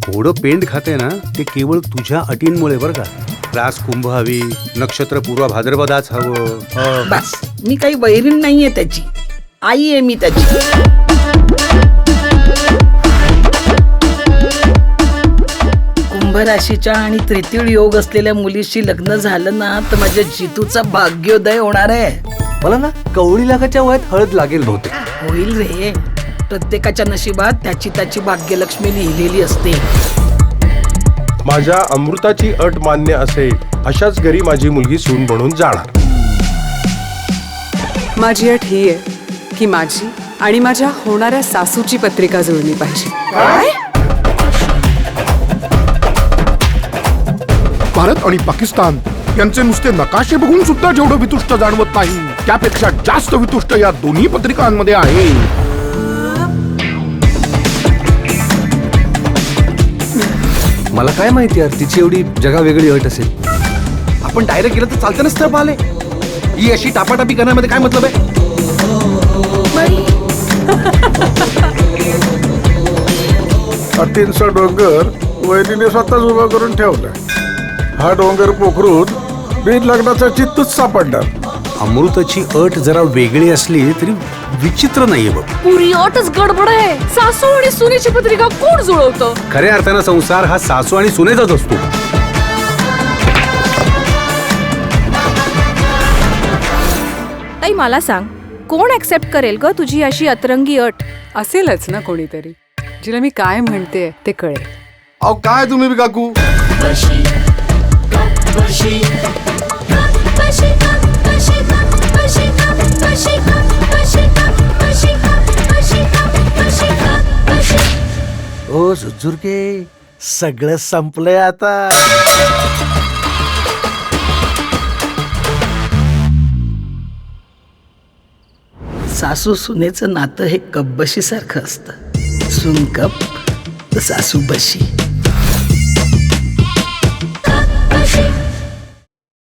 घोडं पेंड खाते ना ते केवळ तुझ्या अटींमुळे बरं का. रास कुंभ हवी, नक्षत्र पूर्व भाद्रपदाच हवं. बस मी काही वैरीण नाहीये त्याची, आई आहे मी त्याची. कुंभ राशीच्या आणि तृतीय योग असलेल्या मुलीशी लग्न झालं ना तर माझ्या जितूचा भाग्योदय होणार आहे. मला ना कवळी लागाच्या वयात हळद लागेल बहुतेक. होईल रे, प्रत्येकाच्या नशिबात त्याची त्याची भाग्यलक्ष्मी लिहिलेली असते. माझ्या अमृताची अट मान्य असेल अशाच घरी माझी मुलगी सून बनून जाणार. माझी अट ही आहे की माझी आणि माझ्या होणाऱ्या सासूची पत्रिका जुळली पाहिजे. भारत आणि पाकिस्तान यांचे नुसते नकाशे बघून सुद्धा जेवढं वितुष्ट जाणवत नाही त्यापेक्षा जास्त वितुष्ट या दोन्ही पत्रिकांमध्ये आहे. मला काय माहिती यार तिची एवढी जगा वेगळी अट असेल. आपण डायरेक्ट गेलं तर चालतं ना स्थळ पाहिले. ही अशी टापाटापी करण्यामध्ये काय मतलब आहे. अटींचा डोंगर वैरीने स्वतःच उभा करून ठेवलाय. हा डोंगर पोखरून बिन लग्नाचा चित्तच सापडणार. अमृताची अट जरा वेगळी असली तरी विचित्र नाहीये बघ. पुरी अटच गडबड आहे. सासू आणि सुनेची पत्रिका कोण जुळवतं? खऱ्या अर्थानं संसार हा सासू आणि सुनेचाच असतो. ताई मला सांग, कोण ऍक्सेप्ट करेल ग तुझी अशी अतरंगी अट? असेलच ना कोणीतरी जिला मी काय म्हणते ते कळेल. अहो काय तुम्ही बी काकू. ओ झुरके सगळं संपलंय आता. सासू सुनेचं नातं हे कपबशी सारखं असतं. सून कप तर सासू बशी.